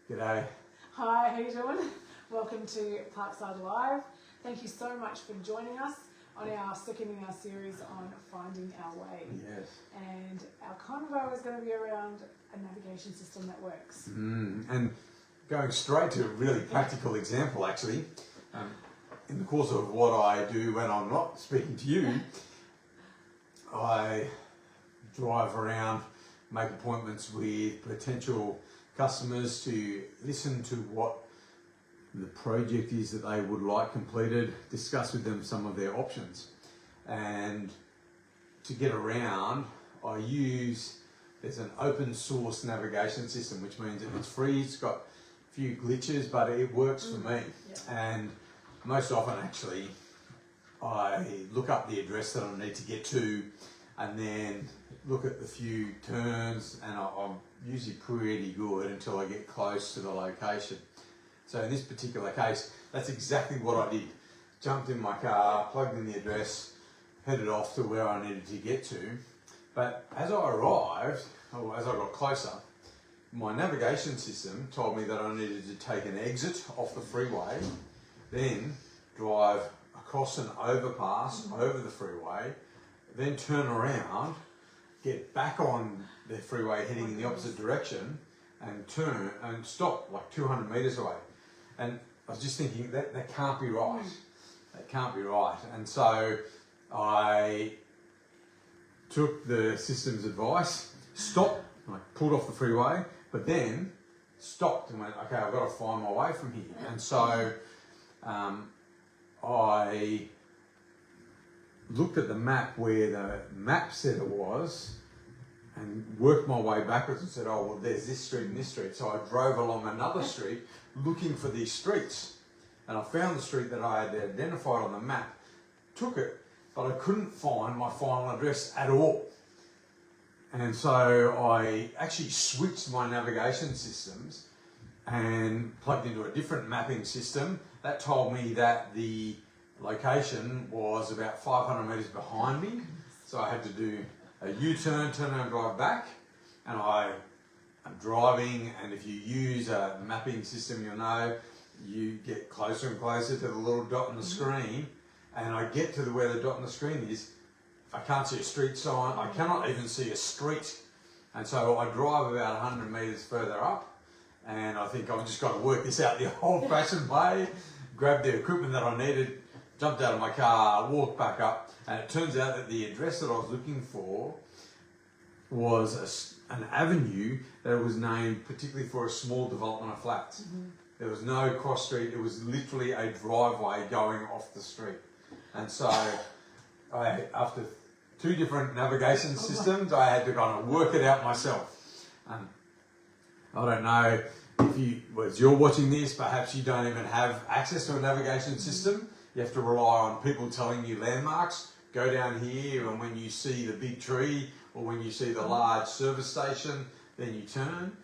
G'day. Hi, how you doing? Welcome to Parkside Live. Thank you so much for joining us on our second in our series on finding our way. Yes. And our convo is going to be around a navigation system that works. And going straight to a really practical example, actually, in the course of what I do when I'm not speaking to you, I drive around, make appointments with potential customers to listen to what the project is that they would like completed, discuss with them some of their options. And to get around, I use, there's an open source navigation system, which means that it's free, it's got a few glitches, but it works for me. Yeah. And most often actually, I look up the address that I need to get to and then look at the few turns, and I'm usually pretty good until I get close to the location. So in this particular case, that's exactly what I did. Jumped in my car, plugged in the address, headed off to where I needed to get to. But as I arrived, or as I got closer, my navigation system told me that I needed to take an exit off the freeway, then drive across an overpass over the freeway, then turn around, get back on the freeway heading in the opposite direction, and turn and stop like 200 metres away. And I was just thinking that can't be right. That can't be right. And so I took the system's advice, stopped, I pulled off the freeway, but then stopped and went, okay, I've got to find my way from here. And so I looked at the map where the map said it was and worked my way backwards and said, oh, well, there's this street and this street. So I drove along another street looking for these streets. And I found the street that I had identified on the map, took it, but I couldn't find my final address at all. And so I actually switched my navigation systems and plugged into a different mapping system. That told me that the location was about 500 metres behind me. So I had to do a U-turn, turn around, drive back. And I'm driving, and if you use a mapping system, you'll know you get closer and closer to the little dot on the screen. And I get to where the dot on the screen is, I can't see a street sign, I cannot even see a street. And so I drive about 100 metres further up, and I think I've just got to work this out the old-fashioned way, grab the equipment that I needed, jumped out of my car, walked back up, and it turns out that the address that I was looking for was an avenue that was named particularly for a small development of flats. There was no cross street, it was literally a driveway going off the street. And so after 2 different navigation systems, I had to kind of work it out myself. I don't know if as you're watching this, perhaps you don't even have access to a navigation system. You have to rely on people telling you landmarks. Go down here, and when you see the big tree or when you see the large service station, then you turn.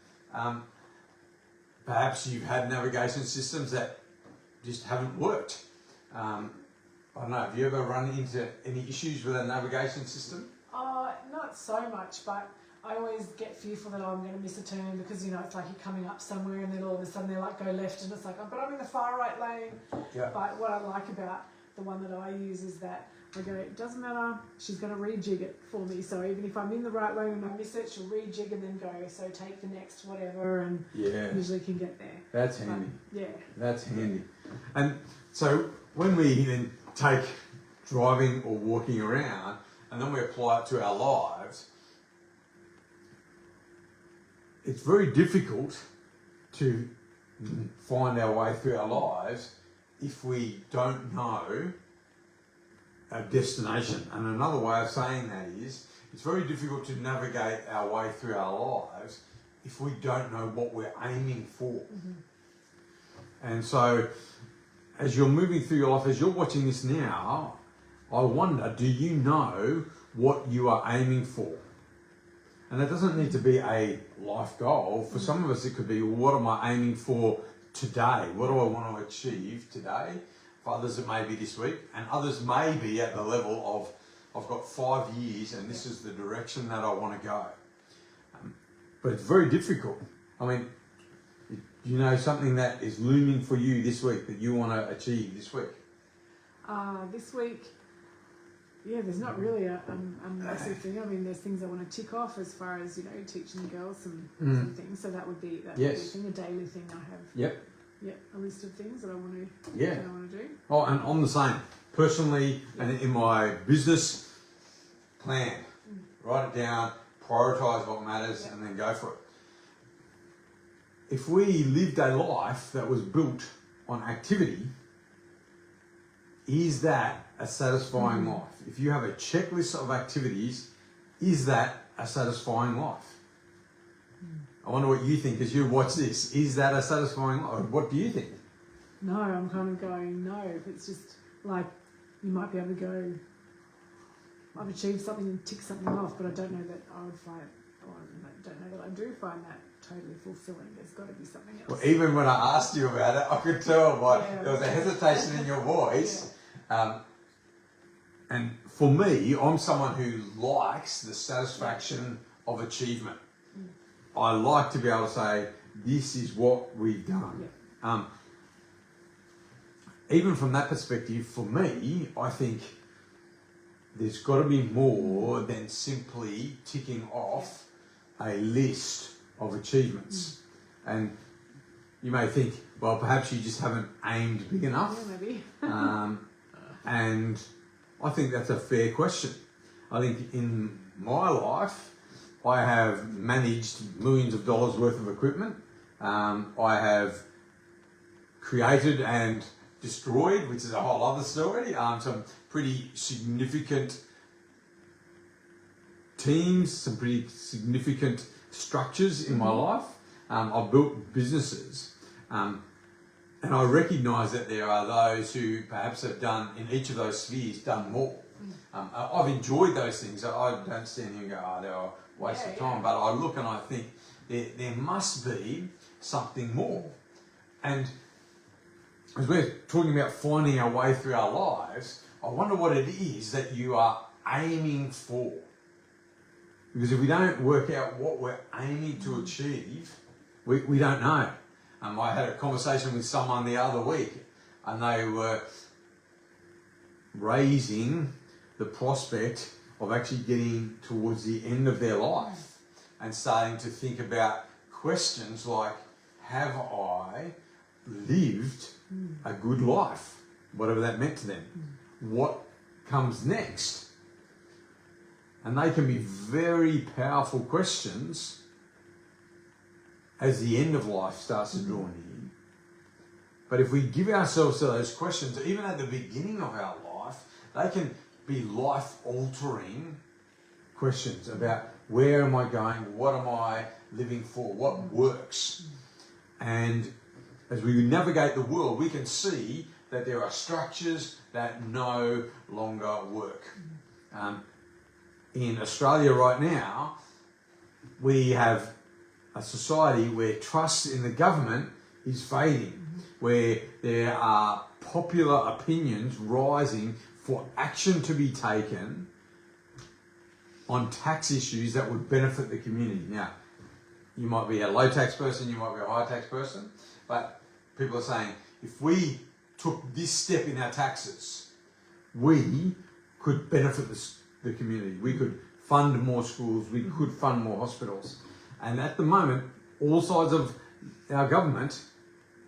Perhaps you've had navigation systems that just haven't worked. I don't know, have you ever run into any issues with a navigation system? Not so much, but I always get fearful that I'm going to miss a turn because, it's like you're coming up somewhere and then all of a sudden they're like, go left, and it's like, oh, but I'm in the far right lane. Yeah. But what I like about the one that I use is that I go, it doesn't matter, she's going to rejig it for me. So even if I'm in the right lane and I miss it, she'll rejig and then go, so take the next whatever, and usually can get there. That's handy. Yeah. That's handy. And so when we then take driving or walking around and then we apply it to our lives, it's very difficult to find our way through our lives if we don't know our destination. And another way of saying that is, it's very difficult to navigate our way through our lives if we don't know what we're aiming for. And so as you're moving through your life, as you're watching this now, I wonder, do you know what you are aiming for? And it doesn't need to be a life goal. For some of us, it could be, well, what am I aiming for today? What do I want to achieve today? For others, it may be this week. And others may be at the level of, I've got 5 years and this is the direction that I want to go. But it's very difficult. I mean, Do you know something that is looming for you this week that you want to achieve this week? This week, yeah, there's not really a massive thing. I mean, there's things I want to tick off as far as, you know, teaching the girls some things. So that would be Yes. a thing, a daily thing I have. Yep. Yep, a list of things that I want to do. Oh, and I'm the same. Personally, and in my business, plan. Write it down, prioritise what matters, and then go for it. If we lived a life that was built on activity, is that a satisfying life? If you have a checklist of activities, is that a satisfying life? I wonder what you think as you watch this. Is that a satisfying life? What do you think? No, I'm kind of going, no. It's just like you might be able to go, I've achieved something and tick something off, but I don't know that I would find, or I don't know that I do find that totally fulfilling. There's got to be something else. Well, even when I asked you about it, I could tell there was a hesitation in your voice. And for me, I'm someone who likes the satisfaction of achievement. I like to be able to say, this is what we've done. Even from that perspective, for me, I think there's got to be more than simply ticking off a list of achievements. And you may think, well, perhaps you just haven't aimed big enough. Yeah, maybe. And I think that's a fair question. I think in my life, I have managed millions of dollars worth of equipment. I have created and destroyed, which is a whole other story, some pretty significant teams, some pretty significant structures in my life. I've built businesses. And I recognise that there are those who perhaps have done, in each of those spheres, done more. I've enjoyed those things. I don't stand here and go, they're a waste of time. But I look and I think there must be something more. And as we're talking about finding our way through our lives, I wonder what it is that you are aiming for. Because if we don't work out what we're aiming to achieve, we don't know. I had a conversation with someone the other week, and they were raising the prospect of actually getting towards the end of their life and starting to think about questions like, have I lived a good life? Whatever that meant to them. What comes next? And they can be very powerful questions as the end of life starts to draw near. But if we give ourselves to those questions, even at the beginning of our life, they can be life-altering questions about where am I going, what am I living for, what works. And as we navigate the world, we can see that there are structures that no longer work. In Australia right now, we have a society where trust in the government is fading, where there are popular opinions rising for action to be taken on tax issues that would benefit the community. Now, you might be a low tax person, you might be a high tax person, but people are saying, if we took this step in our taxes, we could benefit the community. We could fund more schools, we could fund more hospitals. And at the moment, all sides of our government,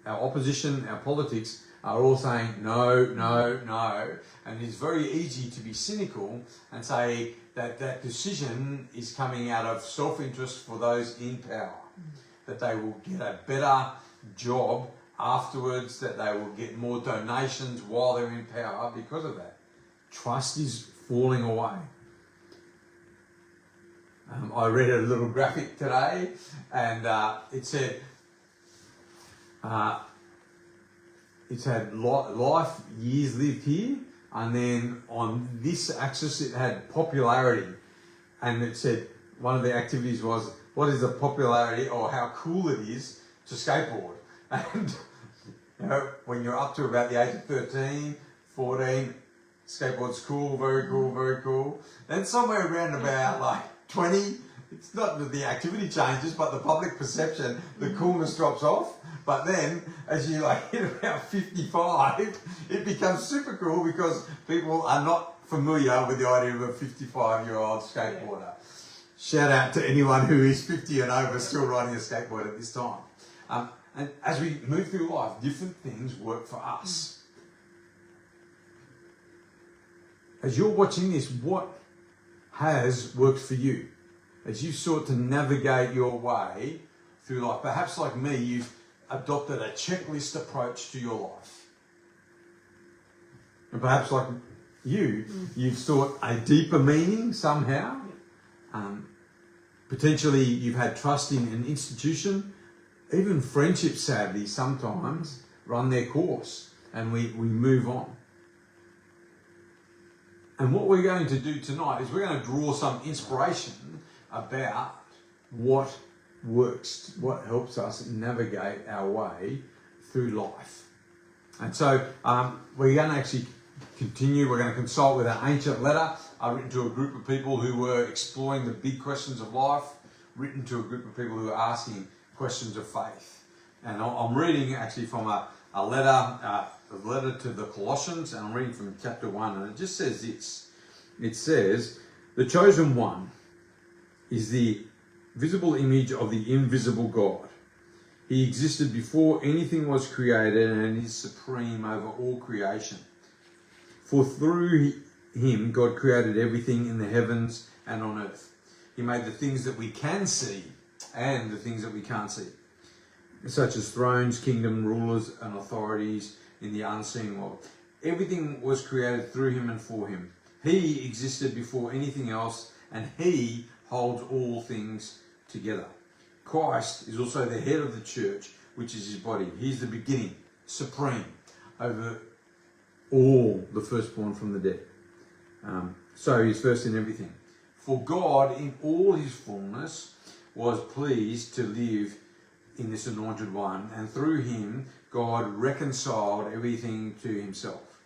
our opposition, our politics, are all saying no, no, no. And it's very easy to be cynical and say that that decision is coming out of self-interest for those in power, that they will get a better job afterwards, that they will get more donations while they're in power because of that. Trust is falling away. I read a little graphic today, and it said it's had life, years lived here, and then on this axis it had popularity, and it said one of the activities was, what is the popularity or how cool it is to skateboard? And you know, when you're up to about the age of 13, 14, skateboard's cool, very cool, very cool. Then somewhere around about like 20, it's not that the activity changes, but the public perception, the coolness drops off. But then, as you like hit about 55, it becomes super cool because people are not familiar with the idea of a 55-year-old skateboarder. Yeah. Shout out to anyone who is 50 and over still riding a skateboard at this time. And as we move through life, different things work for us. As you're watching this, what has worked for you? As you sought to navigate your way through life, perhaps like me, you've adopted a checklist approach to your life. And perhaps like you've sought a deeper meaning somehow. Potentially you've had trust in an institution. Even friendships, sadly, sometimes run their course and we move on. And what we're going to do tonight is we're going to draw some inspiration about what works, what helps us navigate our way through life. And so we're going to actually continue, we're going to consult with an ancient letter written to a group of people who were exploring the big questions of life, written to a group of people who are asking questions of faith. And I'm reading actually from a letter to the Colossians, and I'm reading from chapter 1, and it just says this. It says, "The chosen one is the visible image of the invisible God. He existed before anything was created and is supreme over all creation. For through him God created everything in the heavens and on earth. He made the things that we can see and the things that we can't see, such as thrones, kingdom, rulers, and authorities in the unseen world. Everything was created through him and for him. He existed before anything else, and he holds all things together. Christ is also the head of the church, which is his body. He's the beginning, supreme, over all, the firstborn from the dead. So he's first in everything. For God, in all his fullness, was pleased to live in this anointed one, and through him God reconciled everything to himself.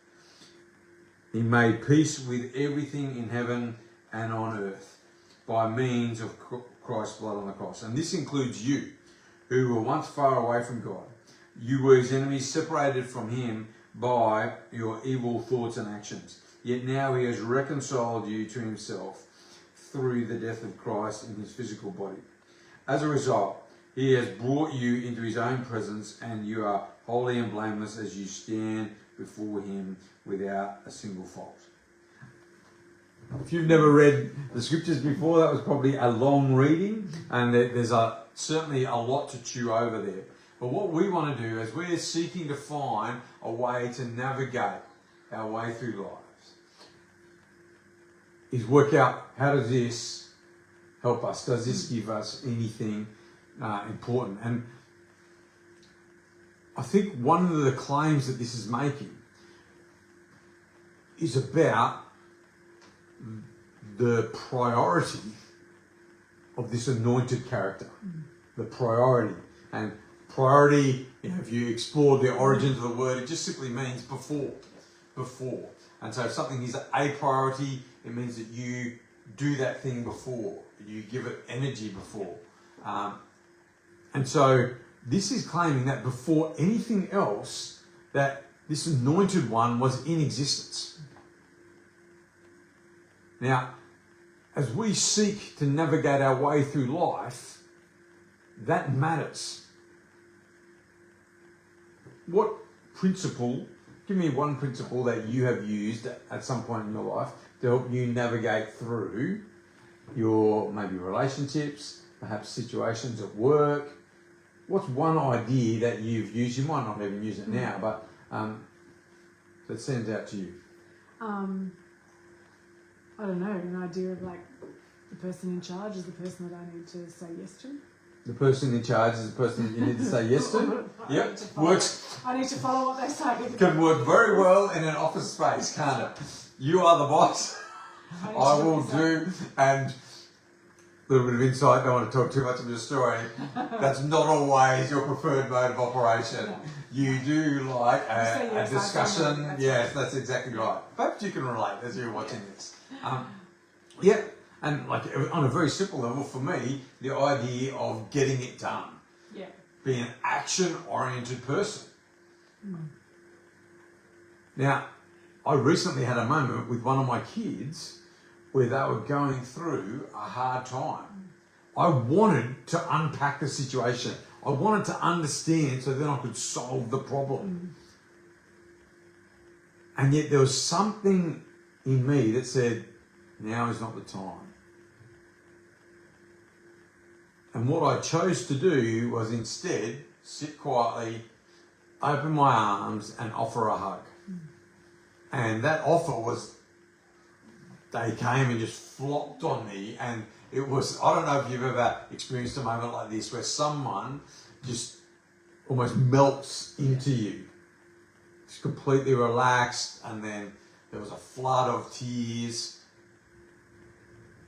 He made peace with everything in heaven and on earth by means of Christ's blood on the cross. And this includes you, who were once far away from God. You were his enemies, separated from him by your evil thoughts and actions. Yet now he has reconciled you to himself through the death of Christ in his physical body. As a result, he has brought you into his own presence, and you are holy and blameless as you stand before him without a single fault." If you've never read the scriptures before, that was probably a long reading, and there's certainly a lot to chew over there. But what we want to do is we're seeking to find a way to navigate our way through lives, is work out, how does this help us? Does this give us anything important? And I think one of the claims that this is making is about the priority of this anointed character. The priority. And priority, if you explore the origins of the word, it just simply means before. Before. And so if something is a priority, it means that you do that thing before. You give it energy before. And so this is claiming that before anything else, that this anointed one was in existence. Now, as we seek to navigate our way through life, that matters. What principle, give me one principle that you have used at some point in your life to help you navigate through your maybe relationships, perhaps situations at work. What's one idea that you've used? You might not even use it now, but that stands out to you. I don't know, an idea of like the person in charge is the person that I need to say yes to. The person in charge is the person that you need to say yes to? Yep, works. I need to follow what they say. Can work very well in an office space, can't it? You are the boss. I will do, and a little bit of insight, don't want to talk too much of your story. That's not always your preferred mode of operation. No. You do like a discussion. Yes, that's exactly right. Perhaps you can relate as you're watching this. And like on a very simple level, for me, the idea of getting it done, Yeah. being an action-oriented person. Now, I recently had a moment with one of my kids where they were going through a hard time. I wanted to unpack the situation. I wanted to understand so then I could solve the problem. And yet there was something in me that said, now is not the time. And what I chose to do was instead sit quietly, open my arms and offer a hug. And that offer was, they came and just flopped on me, and it was, I don't know if you've ever experienced a moment like this where someone just almost melts into you. Just completely relaxed, and then there was a flood of tears.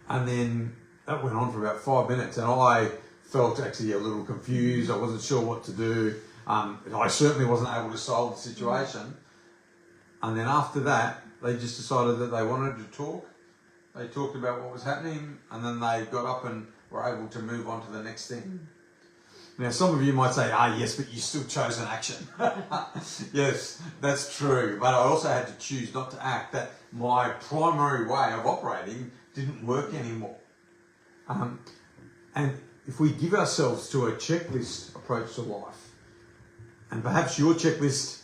And then that went on for about 5 minutes, and I felt actually a little confused. I wasn't sure what to do. I certainly wasn't able to solve the situation. And then after that, they just decided that they wanted to talk. They talked about what was happening, and then they got up and were able to move on to the next thing. Now, some of you might say, yes, but you still chose an action. Yes, that's true. But I also had to choose not to act. That my primary way of operating didn't work anymore. And if we give ourselves to a checklist approach to life, and perhaps your checklist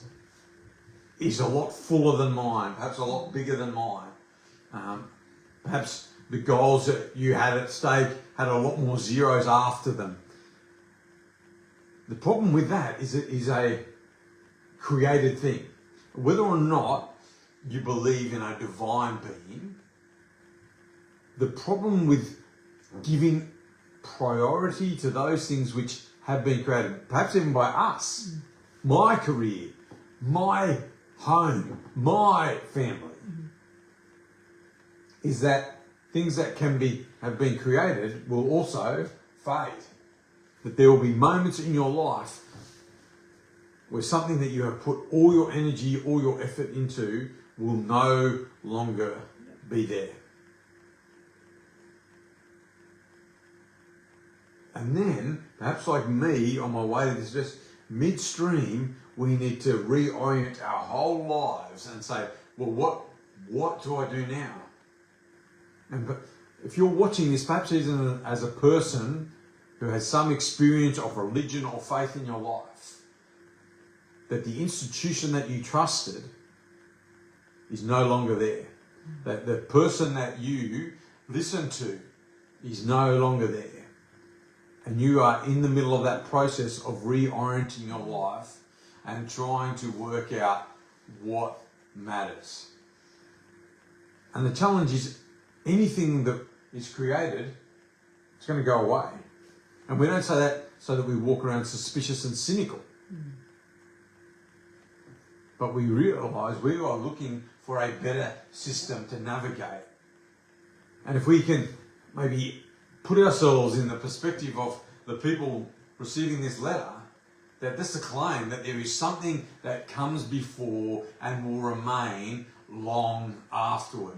is a lot fuller than mine, perhaps a lot bigger than mine. Perhaps the goals that you had at stake had a lot more zeros after them. The problem with that is it is a created thing. Whether or not you believe in a divine being, the problem with giving priority to those things which have been created, perhaps even by us, my career, my home, my family, is that things that have been created will also fade. That there will be moments in your life where something that you have put all your energy, all your effort into will no longer be there. And then, perhaps like me on my way to this, just midstream, we need to reorient our whole lives and say, well, what do I do now? And if you're watching this, perhaps even as a person who has some experience of religion or faith in your life, that the institution that you trusted is no longer there. That the person that you listen to is no longer there. And you are in the middle of that process of reorienting your life and trying to work out what matters. And the challenge is anything that is created, it's going to go away. And we don't say that so that we walk around suspicious and cynical. But we realise we are looking for a better system to navigate. And if we can maybe put ourselves in the perspective of the people receiving this letter, that this is a claim that there is something that comes before and will remain long afterward.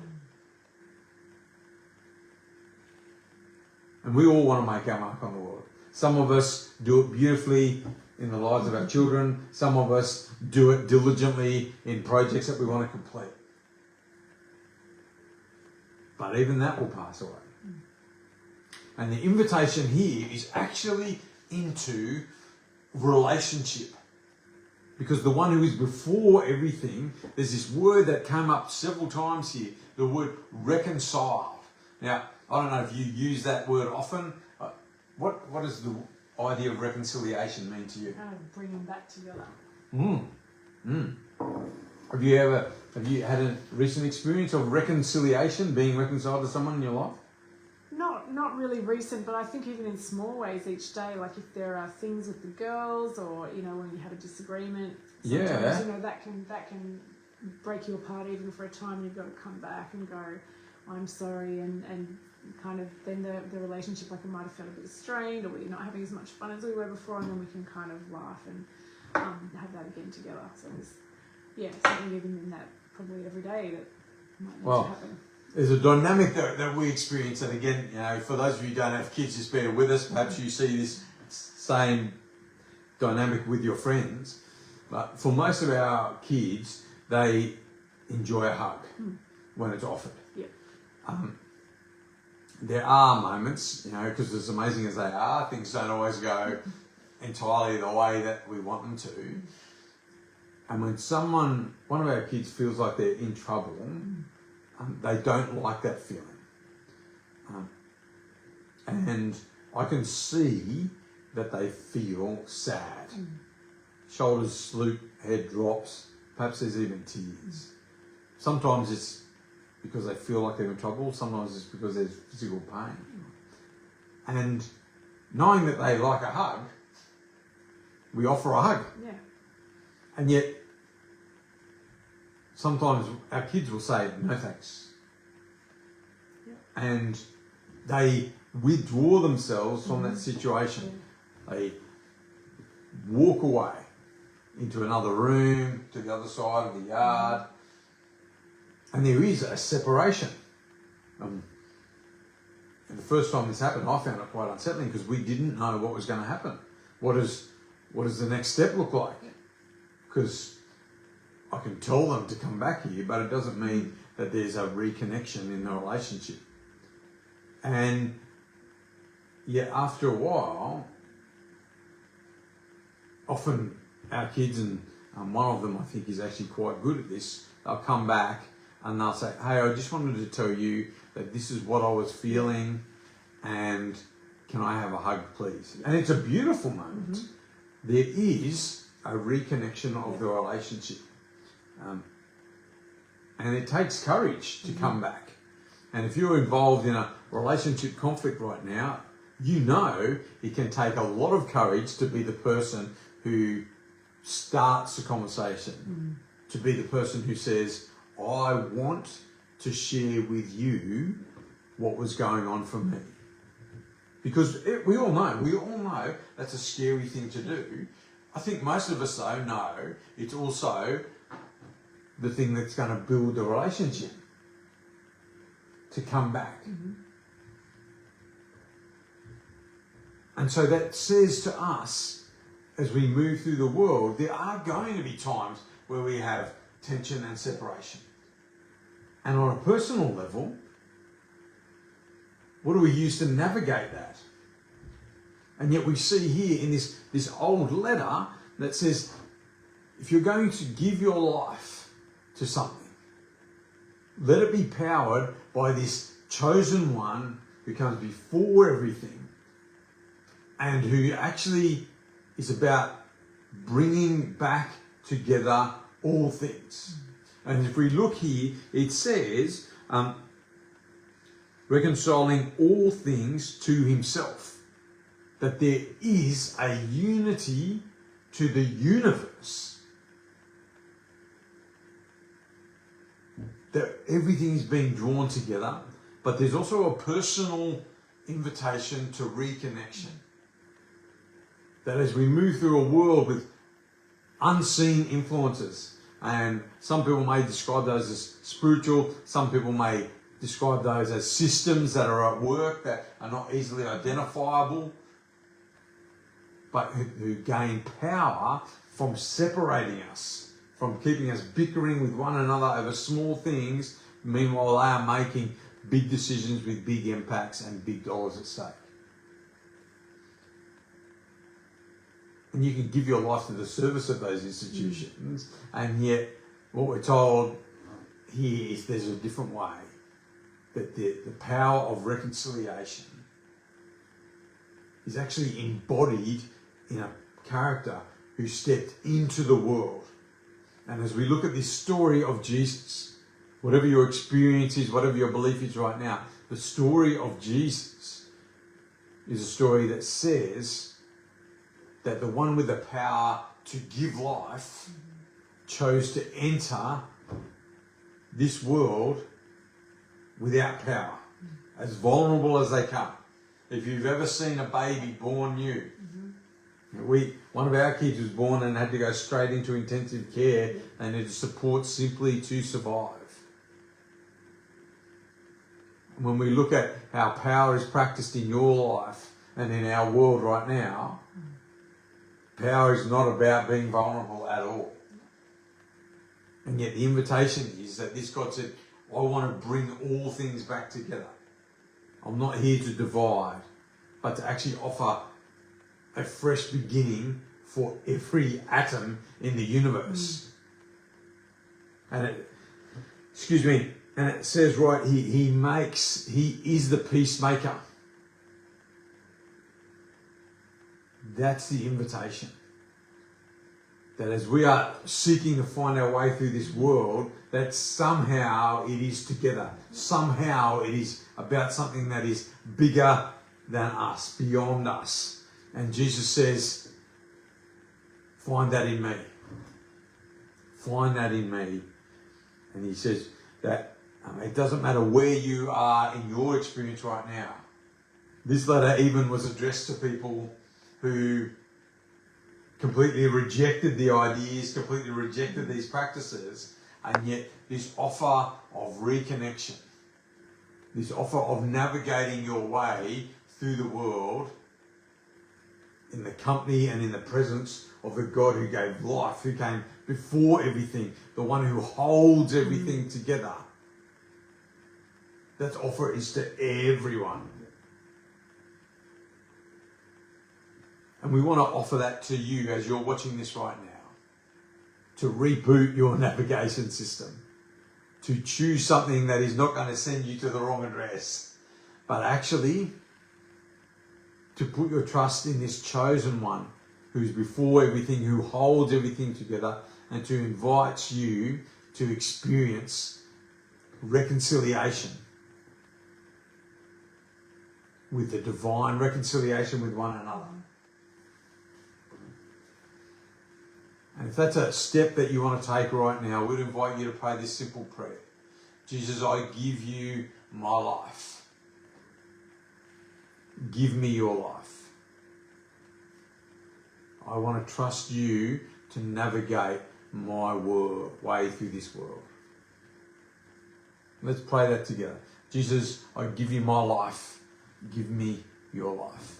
And we all want to make our mark on the world. Some of us do it beautifully in the lives of our children. Some of us do it diligently in projects that we want to complete. But even that will pass away. And the invitation here is actually into relationship. Because the one who is before everything, there's this word that came up several times here, the word reconcile. Now, I don't know if you use that word often. What does the idea of reconciliation mean to you? Kind of bring them back together. Have you had a recent experience of reconciliation, being reconciled to someone in your life? Not really recent, but I think even in small ways each day, like if there are things with the girls, or when you have a disagreement, sometimes that can break you apart even for a time. You've got to come back and go, I'm sorry, and kind of then the relationship, like it might have felt a bit strained, or we're not having as much fun as we were before, and then we can kind of laugh and have that again together. So there's something even in that probably every day that might need to happen. there's a dynamic that we experience, and again, for those of you who don't have kids, just bear with us. Perhaps you see this same dynamic with your friends, but for most of our kids, they enjoy a hug when it's offered. Yep. There are moments, because as amazing as they are, things don't always go entirely the way that we want them to. And when one of our kids feels like they're in trouble, they don't like that feeling. And I can see that they feel sad. Shoulders sloop, head drops, perhaps there's even tears. Sometimes it's because they feel like they're in trouble, sometimes it's because there's physical pain. And knowing that they like a hug, we offer a hug. Yeah. And yet, sometimes our kids will say, no thanks. Yeah. And they withdraw themselves from that situation. Yeah. They walk away into another room, to the other side of the yard. And there is a separation. And the first time this happened, I found it quite unsettling because we didn't know what was going to happen. What does the next step look like? Because I can tell them to come back here, but it doesn't mean that there's a reconnection in the relationship. And yet after a while, often our kids, and one of them I think is actually quite good at this, they'll come back and they'll say, hey, I just wanted to tell you that this is what I was feeling and can I have a hug, please? And it's a beautiful moment. There is a reconnection of the relationship. And it takes courage to come back. And if you're involved in a relationship conflict right now, you know it can take a lot of courage to be the person who starts the conversation, to be the person who says, I want to share with you what was going on for me. Because we all know that's a scary thing to do. I think most of us though know it's also the thing that's going to build the relationship to come back. And so that says to us, as we move through the world, there are going to be times where we have tension and separation. And on a personal level, what do we use to navigate that? And yet we see here in this old letter that says, if you're going to give your life to something, let it be powered by this chosen one who comes before everything and who actually is about bringing back together all things. And if we look here, it says, reconciling all things to himself. That there is a unity to the universe. That everything is being drawn together, but there's also a personal invitation to reconnection. That as we move through a world with unseen influences, and some people may describe those as spiritual, some people may describe those as systems that are at work that are not easily identifiable, but who gain power from separating us, from keeping us bickering with one another over small things, meanwhile they are making big decisions with big impacts and big dollars at stake. And you can give your life to the service of those institutions, and yet what we're told here is there's a different way. That the power of reconciliation is actually embodied in a character who stepped into the world. And as we look at this story of Jesus, whatever your experience is, whatever your belief is right now, the story of Jesus is a story that says that the one with the power to give life chose to enter this world without power, as vulnerable as they come. If you've ever seen a baby born new, one of our kids was born and had to go straight into intensive care. They needed support simply to survive. when we look at how power is practiced in your life and in our world right now, power is not about being vulnerable at all. And yet the invitation is that this God said, I want to bring all things back together. I'm not here to divide, but to actually offer a fresh beginning for every atom in the universe. And it says right here, he is the peacemaker. That's the invitation. That as we are seeking to find our way through this world, that somehow it is together. Somehow it is about something that is bigger than us, beyond us. And Jesus says, find that in me. Find that in me. And he says that it doesn't matter where you are in your experience right now. This letter even was addressed to people who completely rejected the ideas, completely rejected these practices, and yet this offer of reconnection, this offer of navigating your way through the world in the company and in the presence of the God who gave life, who came before everything, the one who holds everything together. That offer is to everyone. And we want to offer that to you as you're watching this right now. To reboot your navigation system. To choose something that is not going to send you to the wrong address. But actually, to put your trust in this chosen one who's before everything, who holds everything together, and to invite you to experience reconciliation with the divine, reconciliation with one another. And if that's a step that you want to take right now, we'd invite you to pray this simple prayer. Jesus, I give you my life. Give me your life. I want to trust you to navigate my way through this world. Let's pray that together. Jesus, I give you my life. Give me your life.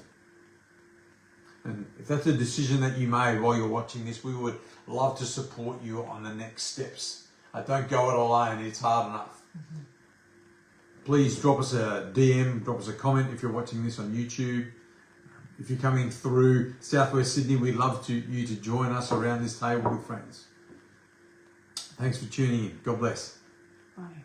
And if that's a decision that you made while you're watching this, we would love to support you on the next steps. Don't go it alone, it's hard enough. Please drop us a DM, drop us a comment if you're watching this on YouTube. If you're coming through Southwest Sydney, we'd love you to join us around this table with friends. Thanks for tuning in. God bless. Bye.